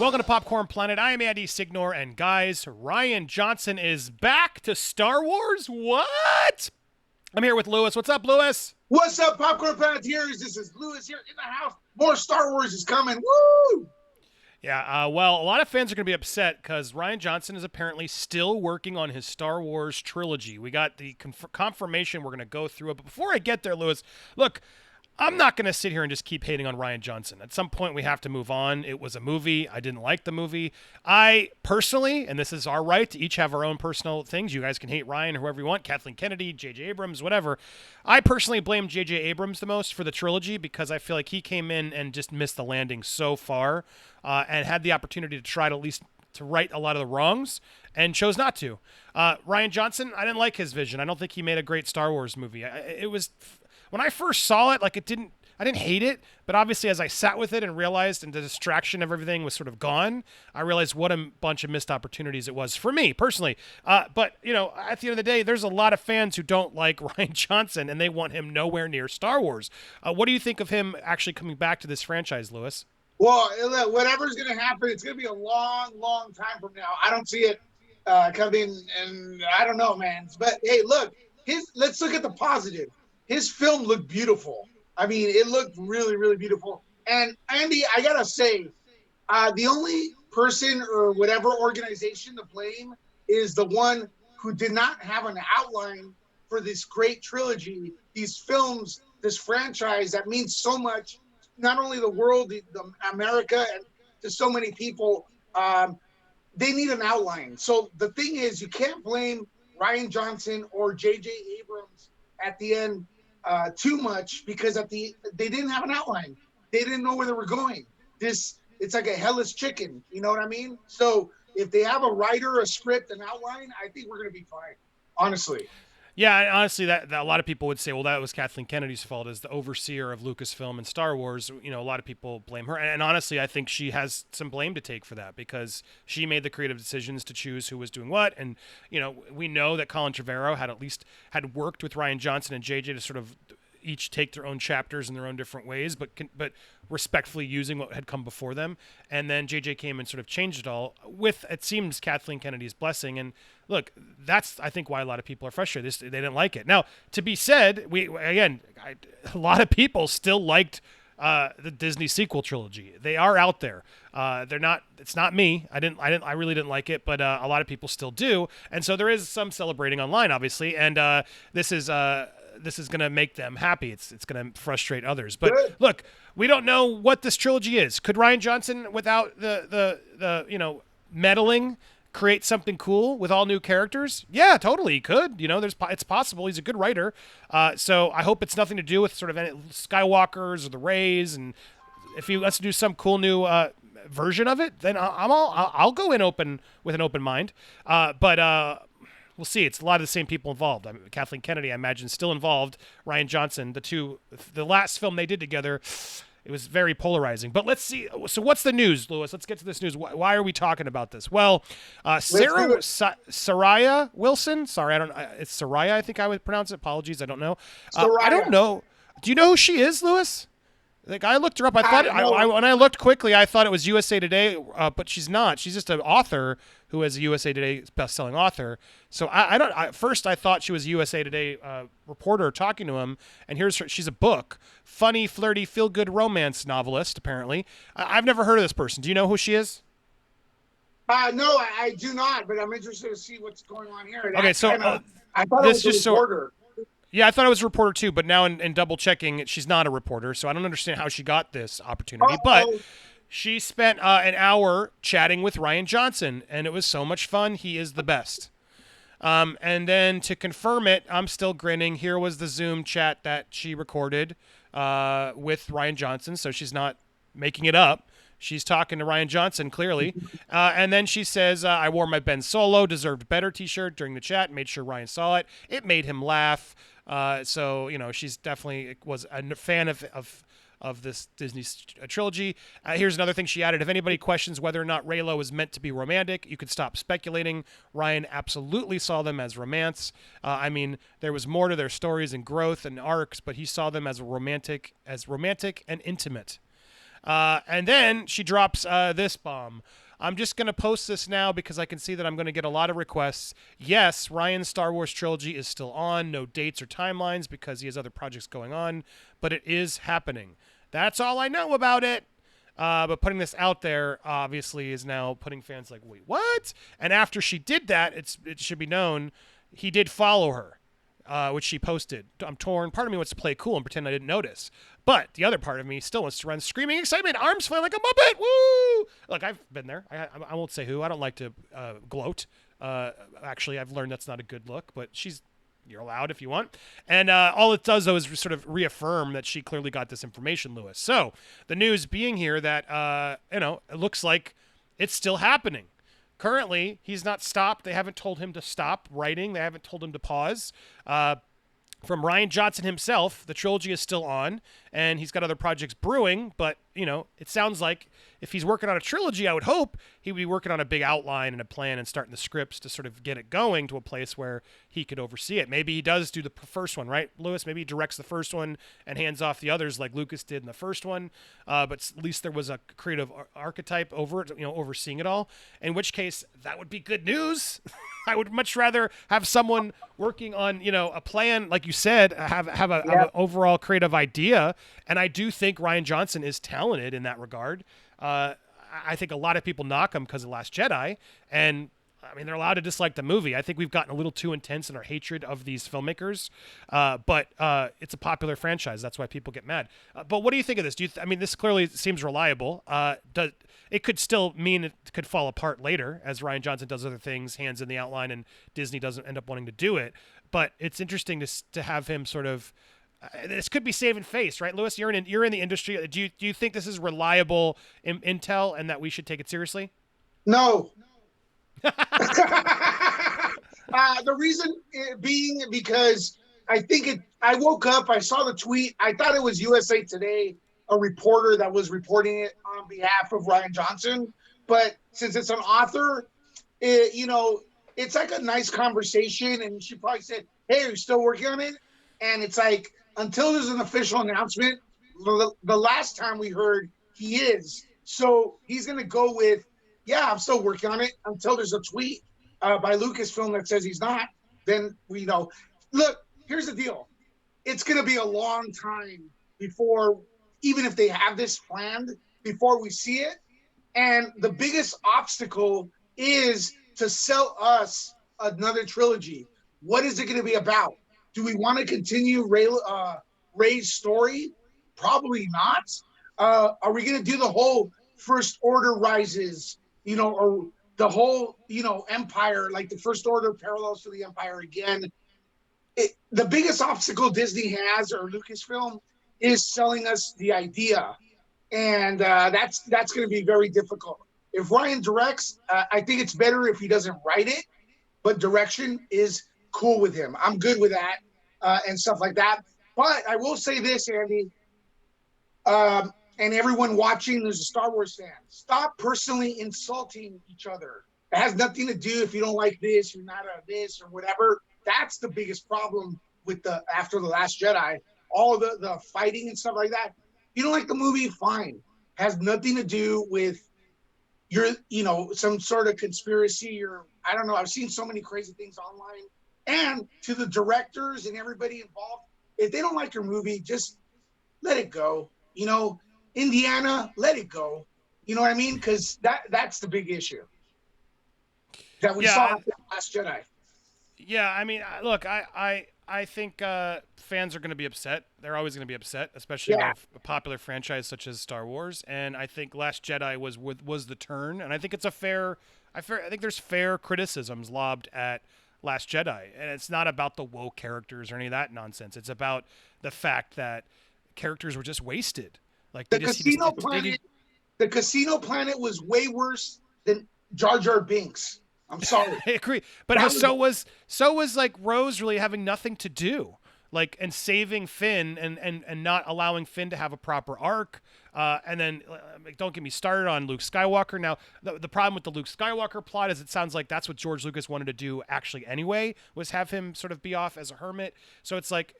Welcome to Popcorn Planet. I am Andy Signore, and guys, Rian Johnson is back to Star Wars? What? I'm here with Lewis. What's up, Lewis? What's up, Popcorn Planeteers? This is Lewis here in the house. More Star Wars is coming. Woo! Yeah, well, a lot of fans are going to be upset because Rian Johnson is apparently still working on his Star Wars trilogy. We got the confirmation. We're going to go through it. But before I get there, Lewis, look, I'm not going to sit here and just keep hating on Rian Johnson. At some point, we have to move on. It was a movie. I didn't like the movie. I personally, and this is our right to each have our own personal things. You guys can hate Rian or whoever you want, Kathleen Kennedy, J.J. Abrams, whatever. I personally blame J.J. Abrams the most for the trilogy because I feel like he came in and just missed the landing so far and had the opportunity to try to at least to right a lot of the wrongs and chose not to. Rian Johnson, I didn't like his vision. I don't think he made a great Star Wars movie. It was... When I first saw it, I didn't hate it, but obviously as I sat with it and realized and the distraction of everything was sort of gone, I realized what a bunch of missed opportunities it was for me personally. But, you know, at the end of the day, there's a lot of fans who don't like Rian Johnson and they want him nowhere near Star Wars. What do you think of him actually coming back to this franchise, Lewis? Well, whatever's going to happen, it's going to be a long, long time from now. I don't see it coming, and I don't know, man. But, hey, look, let's look at the positive. His film looked beautiful. I mean, it looked really, really beautiful. And Andy, I gotta say, the only person or whatever organization to blame is the one who did not have an outline for this great trilogy, these films, this franchise that means so much, not only the world, the America, and to so many people. They need an outline. So the thing is, you can't blame Rian Johnson or J.J. Abrams at the end too much because they didn't have an outline. They didn't know where they were going. It's like a hellish chicken. You know what I mean? So if they have a writer, a script, an outline, I think we're going to be fine. Honestly. Yeah, honestly, that a lot of people would say, well, that was Kathleen Kennedy's fault as the overseer of Lucasfilm and Star Wars. You know, a lot of people blame her. And honestly, I think she has some blame to take for that because she made the creative decisions to choose who was doing what. And, you know, we know that Colin Trevorrow had worked with Rian Johnson and JJ to sort of each take their own chapters in their own different ways, but respectfully using what had come before them. And then JJ came and sort of changed it all with, it seems, Kathleen Kennedy's blessing. And look, that's, I think, why a lot of people are frustrated. They didn't like it. Now, to be said, a lot of people still liked the Disney sequel trilogy. They are out there. It's not me. I really didn't like it, but a lot of people still do. And so there is some celebrating online, obviously. And this is going to make them happy. It's going to frustrate others. But look, we don't know what this trilogy is. Could Rian Johnson, without the meddling, create something cool with all new characters? Yeah, totally, he could. You know, it's possible. He's a good writer. So I hope it's nothing to do with sort of any Skywalkers or the Rays. And if he wants to do some cool new version of it, then I'll go in with an open mind. But we'll see. It's a lot of the same people involved. Kathleen Kennedy, I imagine, still involved. Rian Johnson, the last film they did together, it was very polarizing. But let's see. So what's the news, Lewis? Let's get to this news. Why are we talking about this? Well, Soraya Wilson. Sorry, it's Soraya, I think I would pronounce it. Apologies, I don't know. I don't know. Do you know who she is, Lewis? Like, I looked her up. When I looked quickly, I thought it was USA Today, but she's not. She's just an author who is a USA Today best-selling author. So first I thought she was a USA Today reporter talking to him, and she's a book, funny, flirty, feel-good romance novelist. Apparently, I've never heard of this person. Do you know who she is? No, I do not. But I'm interested to see what's going on here. Okay, so I thought it was a reporter. Yeah, I thought it was a reporter too, but now in double checking, she's not a reporter, so I don't understand how she got this opportunity. But she spent an hour chatting with Rian Johnson, and it was so much fun. He is the best. And then to confirm it, I'm still grinning. Here was the Zoom chat that she recorded with Rian Johnson, so she's not making it up. She's talking to Rian Johnson, clearly. And then she says, I wore my Ben Solo Deserved Better t-shirt during the chat, made sure Ryan saw it. It made him laugh. So, you know, she's definitely was a fan of this Disney trilogy. Here's another thing she added. If anybody questions whether or not Reylo is meant to be romantic, you could stop speculating. Ryan absolutely saw them as romance. I mean, there was more to their stories and growth and arcs, but he saw them as romantic and intimate. And then she drops this bomb. I'm just going to post this now because I can see that I'm going to get a lot of requests. Yes, Ryan's Star Wars trilogy is still on. No dates or timelines because he has other projects going on, but it is happening. That's all I know about it. But putting this out there obviously is now putting fans like, wait, what? And after she did that, it should be known he did follow her, which she posted. I'm torn. Part of me wants to play cool and pretend I didn't notice. But the other part of me still wants to run screaming excitement, arms flailing like a muppet. Woo! Look, I've been there. I won't say who. I don't like to gloat. Actually, I've learned that's not a good look, but you're allowed if you want. And all it does, though, is sort of reaffirm that she clearly got this information, Lewis. So the news being here that, it looks like it's still happening. Currently, he's not stopped. They haven't told him to stop writing. They haven't told him to pause. From Rian Johnson himself, the trilogy is still on, and he's got other projects brewing, but, it sounds like if he's working on a trilogy, I would hope he would be working on a big outline and a plan and starting the scripts to sort of get it going to a place where he could oversee it. Maybe he does do the first one, right, Lewis? Maybe he directs the first one and hands off the others like Lucas did in the first one, but at least there was a creative archetype over it, overseeing it all, in which case that would be good news. I would much rather have someone working on, a plan, like you said, have an overall creative idea. And I do think Rian Johnson is talented in that regard. I think a lot of people knock him because of Last Jedi, and I mean, they're allowed to dislike the movie. I think we've gotten a little too intense in our hatred of these filmmakers, but it's a popular franchise. That's why people get mad. But what do you think of this? This clearly seems reliable. It could still mean it could fall apart later as Rian Johnson does other things, hands in the outline, and Disney doesn't end up wanting to do it. But it's interesting to have him sort of. This could be saving face, right, Lewis? You're in the industry. Do you think this is reliable intel and that we should take it seriously? No. The reason being because I woke up, I saw the tweet, I thought it was USA Today, a reporter that was reporting it on behalf of Rian Johnson. But since it's an author, it's like a nice conversation. And she probably said, hey, are you still working on it? And it's like, until there's an official announcement, the last time we heard he is. So he's going to go with, yeah, I'm still working on it until there's a tweet by Lucasfilm that says he's not. Then we know. Look, here's the deal. It's going to be a long time before, even if they have this planned, before we see it. And the biggest obstacle is to sell us another trilogy. What is it going to be about? Do we want to continue Rey's story? Probably not. Are we going to do the whole First Order rises, or the whole, Empire, like the First Order parallels to the Empire again? The biggest obstacle Disney has, or Lucasfilm, is selling us the idea. And that's going to be very difficult. If Rian directs, I think it's better if he doesn't write it, but direction is cool with him. I'm good with that and stuff like that. But I will say this, Andy, and everyone watching who's a Star Wars fan, stop personally insulting each other. It has nothing to do if you don't like this, you're not a this or whatever. That's the biggest problem with after The Last Jedi. All the fighting and stuff like that. You don't like the movie, fine. Has nothing to do with your, some sort of conspiracy or I don't know. I've seen so many crazy things online. And to the directors and everybody involved, if they don't like your movie, just let it go. Indiana, let it go. You know what I mean? Because that's the big issue that we saw after Last Jedi. Yeah, look, I think fans are going to be upset. They're always going to be upset, especially with a popular franchise such as Star Wars. And I think Last Jedi was the turn. And I think it's I think there's fair criticisms lobbed at Last Jedi. And it's not about the woke characters or any of that nonsense. It's about the fact that characters were just wasted. Like the Casino Planet was way worse than Jar Jar Binks. I'm sorry. I agree, but so was like Rose really having nothing to do. like, and saving Finn and not allowing Finn to have a proper arc. And then don't get me started on Luke Skywalker. Now, the problem with the Luke Skywalker plot is it sounds like that's what George Lucas wanted to do actually anyway, was have him sort of be off as a hermit. So it's like,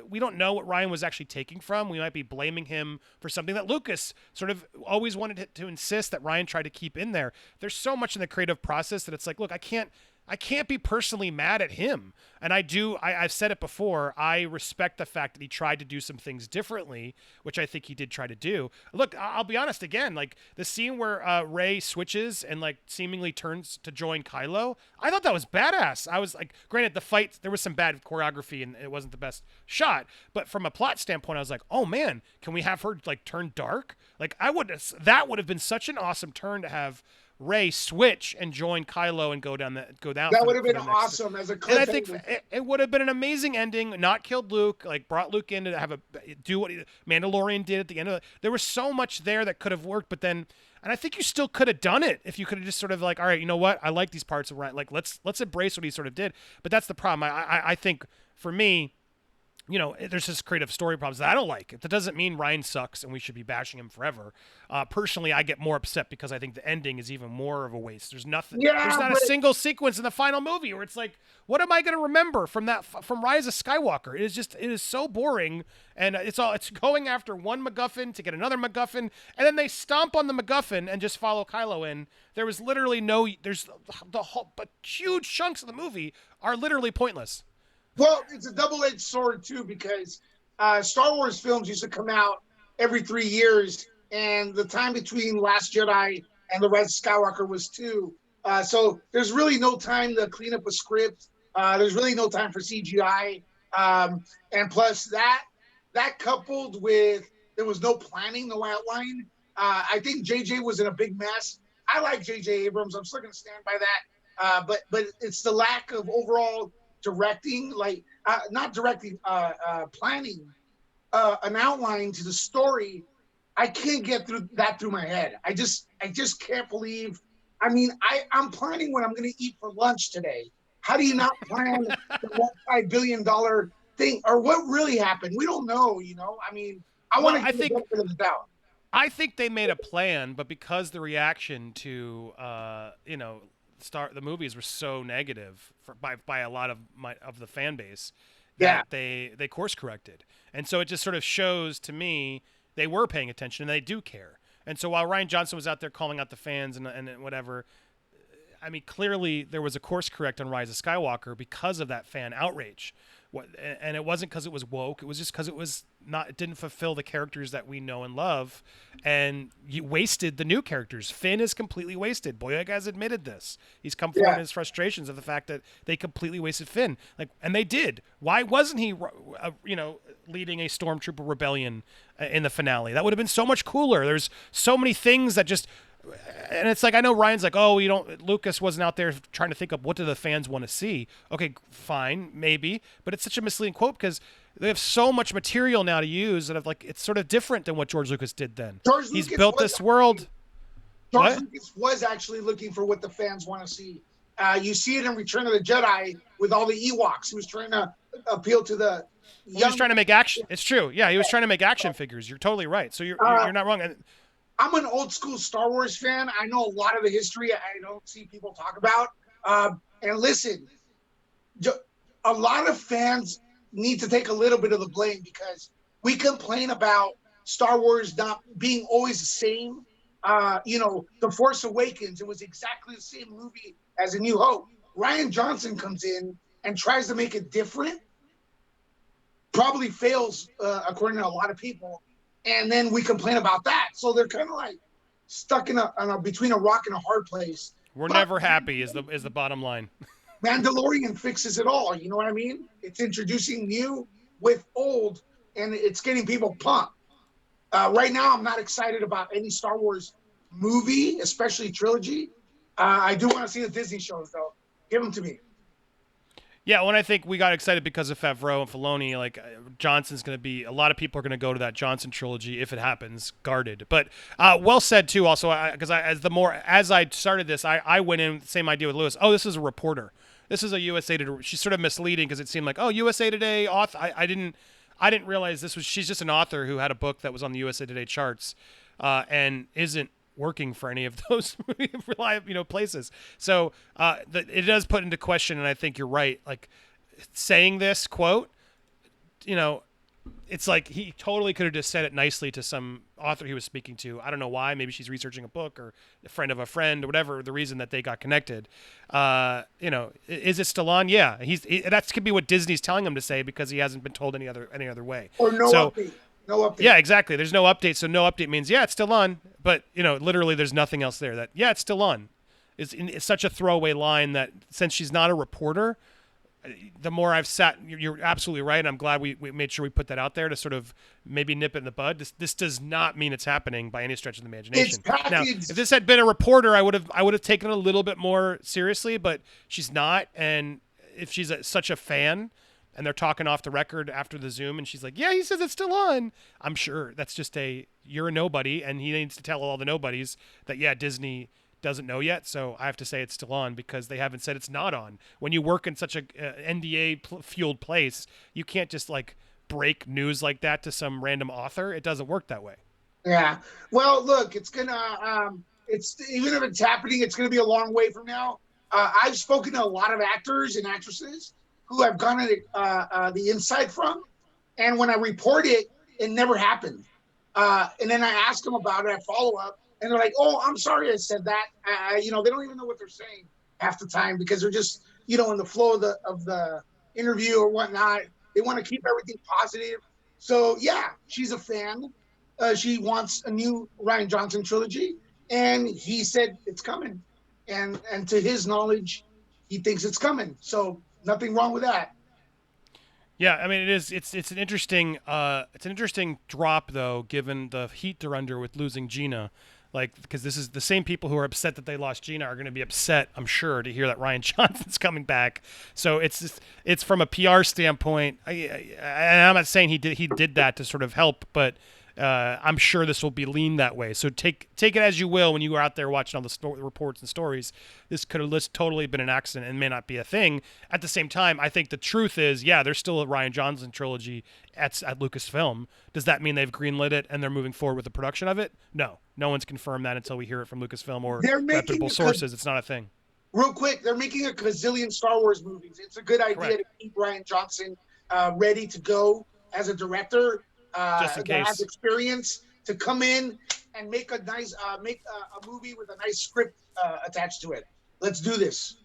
we don't know what Rian was actually taking from. We might be blaming him for something that Lucas sort of always wanted to insist that Rian tried to keep in there. There's so much in the creative process that it's like, look, I can't be personally mad at him. And I've said it before, I respect the fact that he tried to do some things differently, which I think he did try to do. Look, I'll be honest again, like the scene where Rey switches and like seemingly turns to join Kylo, I thought that was badass. I was like, granted, the fight, there was some bad choreography and it wasn't the best shot, but from a plot standpoint, I was like, oh man, can we have her like turn dark? Like that would have been such an awesome turn to have Rey switch and join Kylo and go down. That would have been awesome as a cliffhanger. And I think it would have been an amazing ending. Not killed Luke, like brought Luke in to do what Mandalorian did at the end of it. There was so much there that could have worked, but then, and I think you still could have done it if you could have just sort of like, all right, you know what? I like these parts of Ryan. Like let's embrace what he sort of did. But that's the problem. I think for me, there's just creative story problems that I don't like. That doesn't mean Ryan sucks and we should be bashing him forever. Personally, I get more upset because I think the ending is even more of a waste. There's nothing. Yeah, there's not a single sequence in the final movie where it's like, what am I going to remember from Rise of Skywalker? It is so boring, and it's going after one MacGuffin to get another MacGuffin, and then they stomp on the MacGuffin and just follow Kylo in. There was literally there's the whole, but huge chunks of the movie are literally pointless. Well, it's a double-edged sword, too, because Star Wars films used to come out every 3 years, and the time between Last Jedi and The Rise of Skywalker was 2. So there's really no time to clean up a script. There's really no time for CGI. And plus that coupled with there was no planning, no outline. I think JJ was in a big mess. I like JJ Abrams. I'm still going to stand by that. But it's the lack of overall directing, planning an outline to the story. I can't get through my head. I just can't believe. I mean, I'm planning what I'm going to eat for lunch today. How do you not plan the multi-billion dollar thing, or what really happened? We don't know. I mean, I want to give the benefit of the doubt. I think they made a plan, but because the reaction to the movies were so negative by a lot of the fan base that they course corrected. And so it just sort of shows to me they were paying attention and they do care. And so while Rian Johnson was out there calling out the fans and whatever, I mean, clearly there was a course correct on Rise of Skywalker because of that fan outrage. And it wasn't because it was woke. It was just because it didn't fulfill the characters that we know and love, and you wasted the new characters. Finn is completely wasted. Boyega has admitted this. He's come forward in his frustrations of the fact that they completely wasted Finn. And they did. Why wasn't he, leading a stormtrooper rebellion in the finale? That would have been so much cooler. There's so many things that just. And it's like, I know Ryan's like, oh, Lucas wasn't out there trying to think of what do the fans want to see. Okay, fine, maybe. But it's such a misleading quote because they have so much material now to use that it's sort of different than what George Lucas did then. He's built this world. George Lucas was actually looking for what the fans want to see. You see it in Return of the Jedi with all the Ewoks. He was trying to appeal to the young. He was trying to make action. It's true. Yeah, he was trying to make action figures. You're totally right. So you're not wrong. I'm an old school Star Wars fan. I know a lot of the history I don't see people talk about. And listen, a lot of fans need to take a little bit of the blame because we complain about Star Wars not being always the same. The Force Awakens, it was exactly the same movie as A New Hope. Rian Johnson comes in and tries to make it different. Probably fails, according to a lot of people. And then we complain about that. So they're kind of like stuck in between a rock and a hard place. We're never happy is the bottom line. Mandalorian fixes it all. You know what I mean? It's introducing new with old, and it's getting people pumped. Right now, I'm not excited about any Star Wars movie, especially trilogy. I do want to see the Disney shows, though. Give them to me. Yeah, when I think we got excited because of Favreau and Filoni, Johnson's going to be, a lot of people are going to go to that Johnson trilogy if it happens, guarded. But well said too. Also, because as I started this, I went in with the same idea with Lewis. Oh, this is a reporter. this is a USA Today. She's sort of misleading because it seemed like, oh, USA Today author. I didn't realize this was. She's just an author who had a book that was on the USA Today charts, and isn't working for any of those reliable, places. So it does put into question, and I think you're right. Like saying this quote, it's like he totally could have just said it nicely to some author he was speaking to. I don't know why. Maybe she's researching a book or a friend of a friend or whatever the reason that they got connected. Is it still on? Yeah. That could be what Disney's telling him to say because he hasn't been told any other way. Or no update. No update. Yeah, exactly. There's no update. So no update means, yeah, it's still on. But, literally there's nothing else there yeah, it's still on. It's such a throwaway line that since she's not a reporter, the more I've sat, you're absolutely right. And I'm glad we made sure we put that out there to sort of maybe nip it in the bud. This does not mean it's happening by any stretch of the imagination. Now, if this had been a reporter, I would have taken it a little bit more seriously, but she's not. And if she's such a fan and they're talking off the record after the Zoom and she's like, yeah, he says it's still on, I'm sure that's just you're a nobody. And he needs to tell all the nobodies that, yeah, Disney doesn't know yet, so I have to say it's still on because they haven't said it's not on. When you work in such a NDA fueled place, you can't just break news like that to some random author. It doesn't work that way. Yeah. Well, look, it's gonna it's even if it's happening, it's gonna be a long way from now. I've spoken to a lot of actors and actresses who I've gotten the insight from, and when I report it, it never happened. And then I ask them about it, I follow up. And they're like, oh, I'm sorry I said that. They don't even know what they're saying half the time because they're just, in the flow of the interview or whatnot. They want to keep everything positive. So, yeah, she's a fan. She wants a new Rian Johnson trilogy. And he said it's coming. And to his knowledge, he thinks it's coming. So nothing wrong with that. Yeah, I mean, it's an interesting drop, though, given the heat they're under with losing Gina. Because this is the same people who are upset that they lost Gina are going to be upset, I'm sure, to hear that Rian Johnson's coming back. So it's from a PR standpoint. I'm not saying he did that to sort of help, but I'm sure this will be leaned that way. So take it as you will when you are out there watching all the reports and stories. This could have totally been an accident and may not be a thing. At the same time, I think the truth is, yeah, there's still a Rian Johnson trilogy at Lucasfilm. Does that mean they've greenlit it and they're moving forward with the production of it? No. No one's confirmed that until we hear it from Lucasfilm or reputable sources. It's not a thing. Real quick, they're making a gazillion Star Wars movies. It's a good idea to keep Rian Johnson ready to go as a director. Just in case. That has experience to come in and make a nice a movie with a nice script attached to it. Let's do this.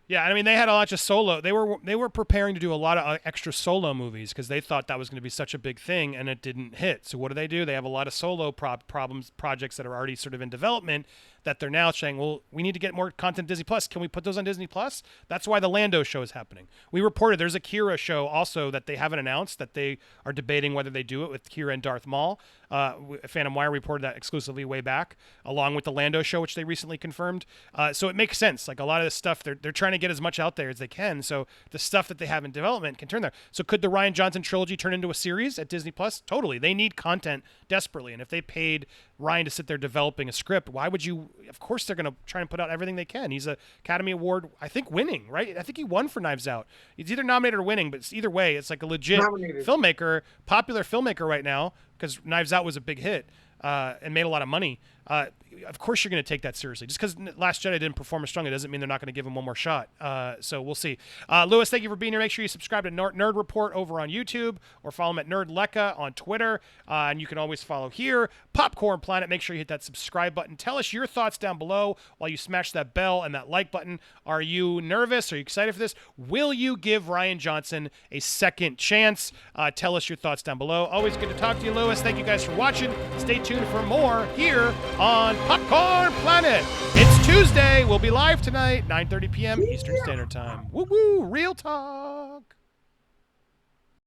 Yeah, I mean, they had a lot of solo. They were preparing to do a lot of extra solo movies because they thought that was going to be such a big thing, and it didn't hit. So what do? They have a lot of solo projects that are already sort of in development that they're now saying, well, we need to get more content Disney Plus. Can we put those on Disney Plus? That's why the Lando show is happening. We reported there's a Kira show also that they haven't announced that they are debating whether they do it with Kira and Darth Maul. Phantom Wire reported that exclusively way back, along with the Lando show, which they recently confirmed. So it makes sense. Like a lot of this stuff, they're trying to get as much out there as they can. So the stuff that they have in development can turn there. So could the Rian Johnson trilogy turn into a series at Disney Plus? Totally. They need content desperately. And if they paid Rian to sit there developing a script, why would you? Of course they're going to try and put out everything they can. He's a Academy Award, I think, winning, right? I think he won for Knives Out. He's either nominated or winning, but either way, it's like a legit filmmaker, popular filmmaker right now, because Knives Out was a big hit and made a lot of money. Of course you're going to take that seriously. Just because Last Jedi didn't perform as strong, it doesn't mean they're not going to give him one more shot. So we'll see. Lewis, thank you for being here. Make sure you subscribe to Nerd Report over on YouTube or follow him at NerdLecca on Twitter. And you can always follow here, Popcorn Planet. Make sure you hit that subscribe button. Tell us your thoughts down below while you smash that bell and that like button. Are you nervous? Are you excited for this? Will you give Rian Johnson a second chance? Tell us your thoughts down below. Always good to talk to you, Lewis. Thank you guys for watching. Stay tuned for more here on Popcorn Planet. It's Tuesday. We'll be live tonight, 9:30 p.m. Eastern Standard Time. Woo woo, real talk.